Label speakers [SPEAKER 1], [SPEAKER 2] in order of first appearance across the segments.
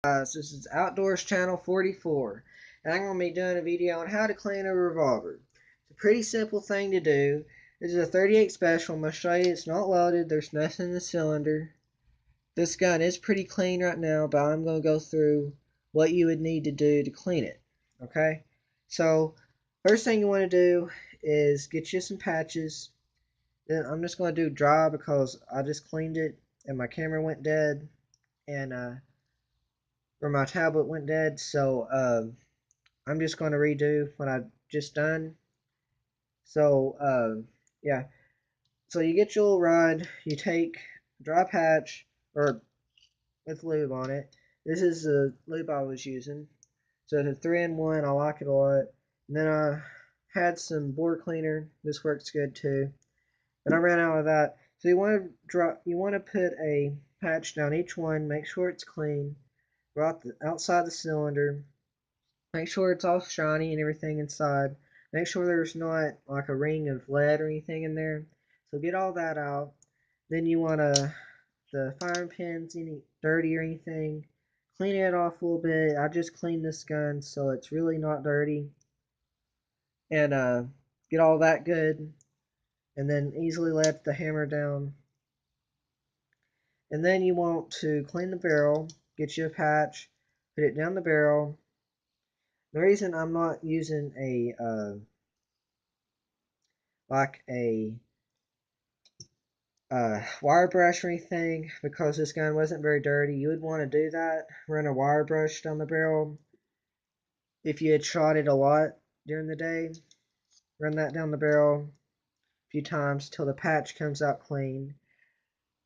[SPEAKER 1] This is Outdoors Channel 44, and I'm going to be doing a video on how to clean a revolver. It's a pretty simple thing to do. This is a 38 special. I'm going to show you it's not loaded. There's nothing in the cylinder. This gun is pretty clean right now, but I'm going to go through what you would need to do to clean it. Okay? So, first thing you want to do is get you some patches. Then I'm just going to do dry because I just cleaned it and my camera went dead. And or my tablet went dead, so I'm just going to redo what I just done. So yeah, so you get your little rod, you take a dry patch or with lube on it. This is the lube I was using, so it's a 3-in-1. I like it a lot. And then I had some board cleaner. This works good too, but I ran out of that. So you want to put a patch down each one. Make sure it's clean. Go out outside the cylinder. Make sure it's all shiny and everything inside. Make sure there's not like a ring of lead or anything in there. So get all that out. Then you want the firing pins, any dirty or anything, clean it off a little bit. I just cleaned this gun so it's really not dirty. And get all that good. And then easily let the hammer down. And then you want to clean the barrel. Get you a patch. Put it down the barrel. The reason I'm not using like a wire brush or anything because this gun wasn't very dirty, you would want to do that. Run a wire brush down the barrel. If you had shot it a lot during the day, run that down the barrel a few times till the patch comes out clean.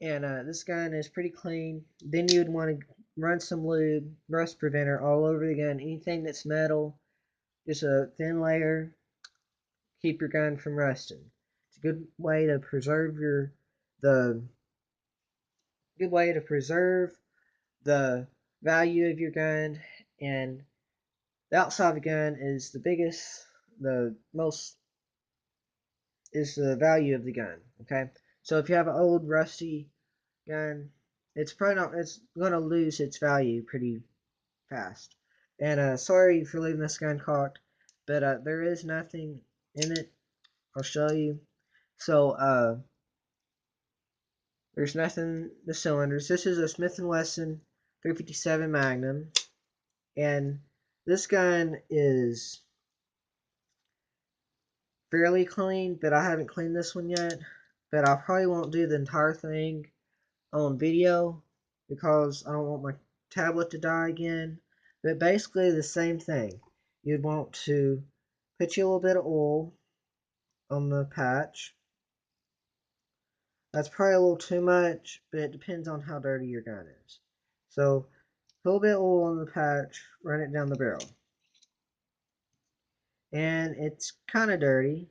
[SPEAKER 1] And this gun is pretty clean. Then you'd want to run some lube, rust preventer all over the gun. Anything that's metal, just a thin layer, keep your gun from rusting. It's a good way to preserve the the value of your gun. And the outside of the gun is the most is the value of the gun. Okay, so if you have an old rusty gun, it's gonna lose its value pretty fast. And sorry for leaving this gun cocked, but there is nothing in it. I'll show you. So there's nothing in the cylinders. This is a Smith & Wesson 357 Magnum, and this gun is fairly clean, but I haven't cleaned this one yet. But I probably won't do the entire thing on video because I don't want my tablet to die again. But basically the same thing. You'd want to put you a little bit of oil on the patch. That's probably a little too much, but it depends on how dirty your gun is. So put a little bit of oil on the patch, run it down the barrel. And it's kind of dirty.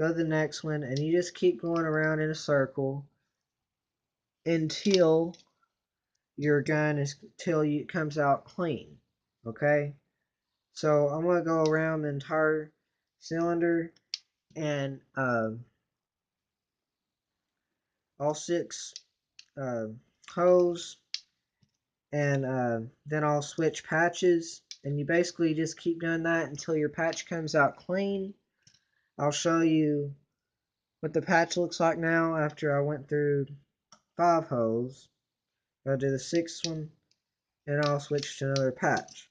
[SPEAKER 1] Go to the next one, and you just keep going around in a circle until it comes out clean. Okay, so I'm gonna go around the entire cylinder and all 6 holes, and then I'll switch patches, and you basically just keep doing that until your patch comes out clean. I'll show you what the patch looks like now after I went through 5 holes. I'll do the 6th one, and I'll switch to another patch.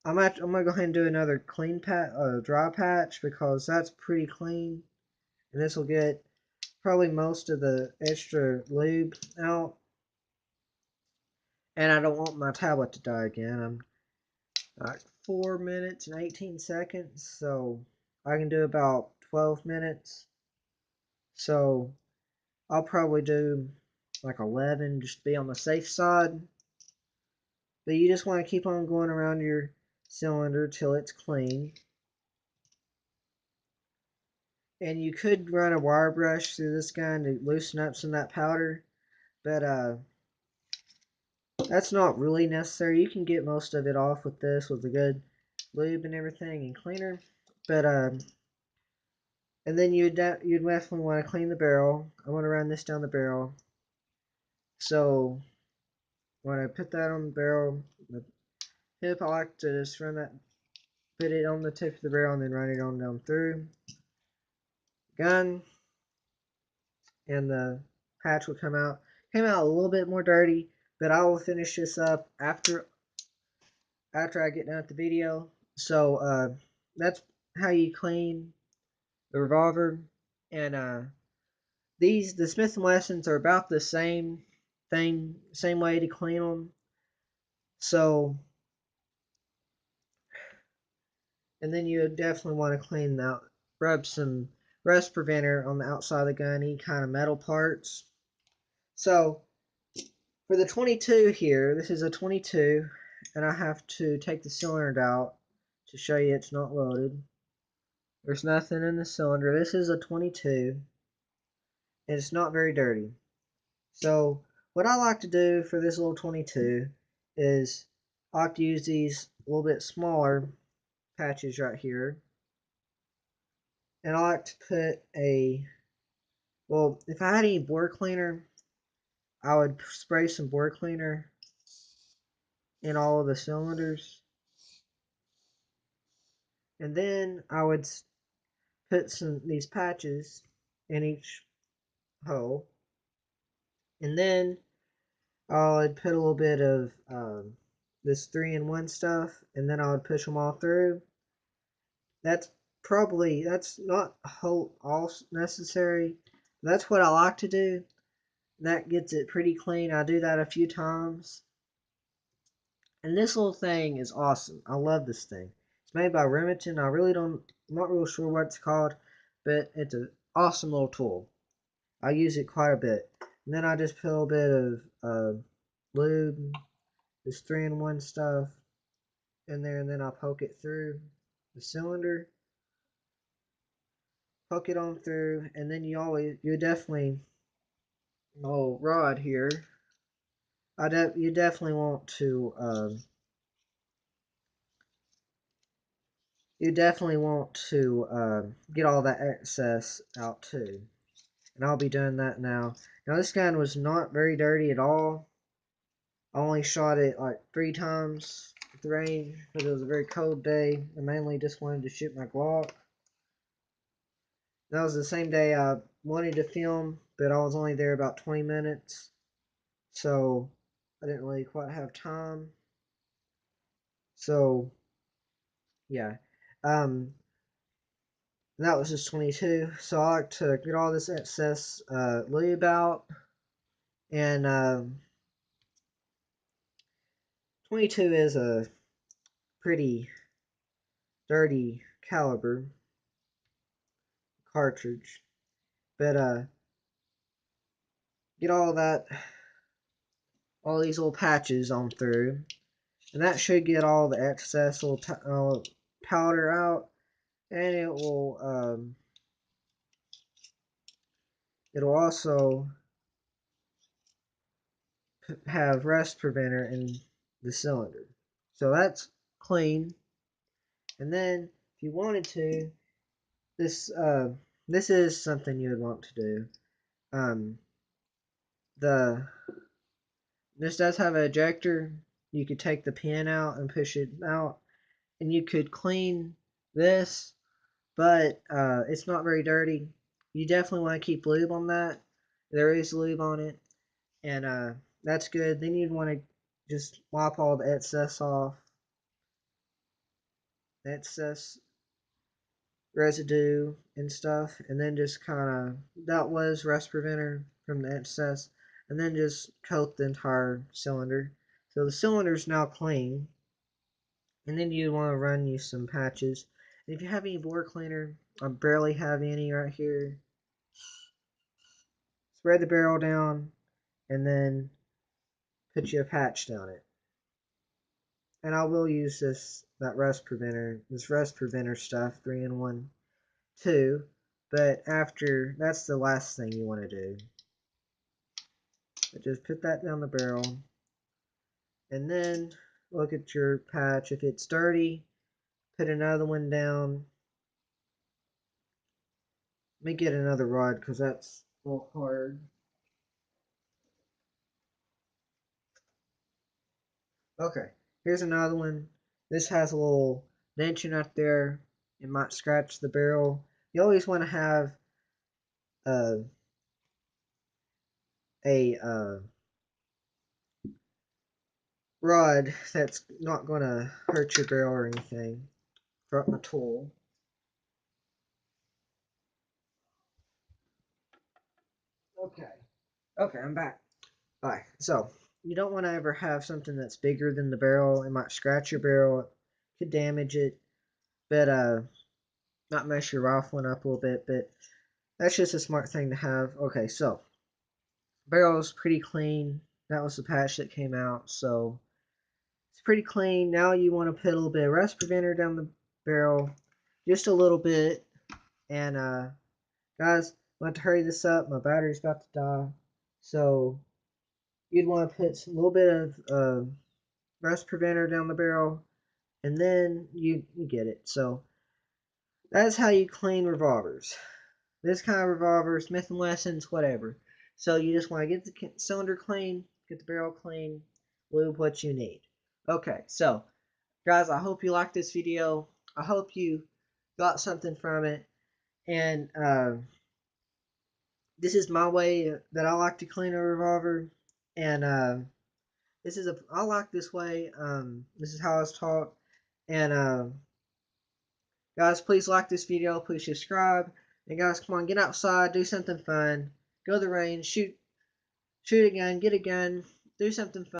[SPEAKER 1] I'm gonna go ahead and do another dry patch because that's pretty clean, and this will get probably most of the extra lube out. And I don't want my tablet to die again. I'm like 4 minutes and 18 seconds, so I can do about 12 minutes. So I'll probably do like 11 just to be on the safe side. But you just want to keep on going around your cylinder till it's clean. And you could run a wire brush through this gun to loosen up some of that powder, but that's not really necessary. You can get most of it off with this, with a good lube and everything and cleaner. But and then you'd definitely want to clean the barrel. I want to run this down the barrel. So when I put that on the barrel, the hip, I like to just put it on the tip of the barrel and then run it on down through. Gun, and the patch will come out. Came out a little bit more dirty, but I will finish this up after I get done with the video. So that's how you clean the revolver, and the Smith and Wessons are about the same thing, same way to clean them. So, and then you definitely want to clean out, rub some rust preventer on the outside of the gun, any kind of metal parts. So for the 22 here, this is a 22, and I have to take the cylinder out to show you it's not loaded. There's nothing in the cylinder. This is a 22, and it's not very dirty. So what I like to do for this little 22 is I like to use these a little bit smaller patches right here. And I like to put well, if I had any board cleaner, I would spray some board cleaner in all of the cylinders. And then I would put these patches in each hole. And then I would put a little bit of this 3-in-1 stuff, and then I would push them all through. That's not all necessary. That's what I like to do. That gets it pretty clean. I do that a few times. And this little thing is awesome. I love this thing. It's made by Remington. I'm not real sure what it's called, but it's an awesome little tool. I use it quite a bit. And then I just put a little bit of lube, this 3-in-1 stuff in there, and then I poke it through the cylinder. Poke it on through, and then you definitely, rod here. You definitely want to get all that excess out too. And I'll be doing that now. Now this gun was not very dirty at all. I only shot it like 3 times at the range because it was a very cold day. I mainly just wanted to shoot my Glock. That was the same day I wanted to film, but I was only there about 20 minutes. So I didn't really quite have time. So yeah. That was just 22. So I like to get all this excess lube out. And 22 is a pretty dirty caliber cartridge. But get all these little patches on through. And that should get all the excess little powder out. And it'll also have rust preventer in the cylinder. So that's clean. And then if you wanted to, this is something you would want to do. The This does have an ejector. You could take the pin out and push it out, and you could clean this, but it's not very dirty. You definitely want to keep lube on that. There is lube on it, and that's good. Then you'd want to just wipe all the excess off, excess residue and stuff, and then just kind of, that was rust preventer from the excess, and then just coat the entire cylinder. So the cylinder is now clean, and then you want to run you some patches. And if you have any board cleaner, I barely have any right here. Spread the barrel down, and then put you a patch down it. And I will use this rust preventer stuff, 3-in-1 too. But after, that's the last thing you want to do. But just put that down the barrel, and then look at your patch. If it's dirty, put another one down. Let me get another rod because that's a little hard. Okay, here's another one. This has a little dention up there. It might scratch the barrel. You always want to have uh, a rod that's not going to hurt your barrel or anything. Drop my tool. Okay. Okay, I'm back. Alright, so you don't want to ever have something that's bigger than the barrel. It might scratch your barrel, it could damage it, but not mess your rifle one up a little bit, but that's just a smart thing to have. Okay, so barrel's pretty clean. That was the patch that came out, so it's pretty clean. Now you want to put a little bit of rust preventer down the barrel, just a little bit, and guys, I want to hurry this up. My battery's about to die, so you'd want to put a little bit of rust preventer down the barrel, and then you get it. So that's how you clean revolvers. This kind of revolver, Smith & Wessons, whatever. So you just want to get the cylinder clean, get the barrel clean, lube what you need. Okay, so guys, I hope you liked this video. I hope you got something from it. And this is my way that I like to clean a revolver. And I like this way. This is how I was taught. And guys, please like this video. Please subscribe. And guys, come on, get outside, do something fun. Go to the range, shoot a gun, get a gun, do something fun.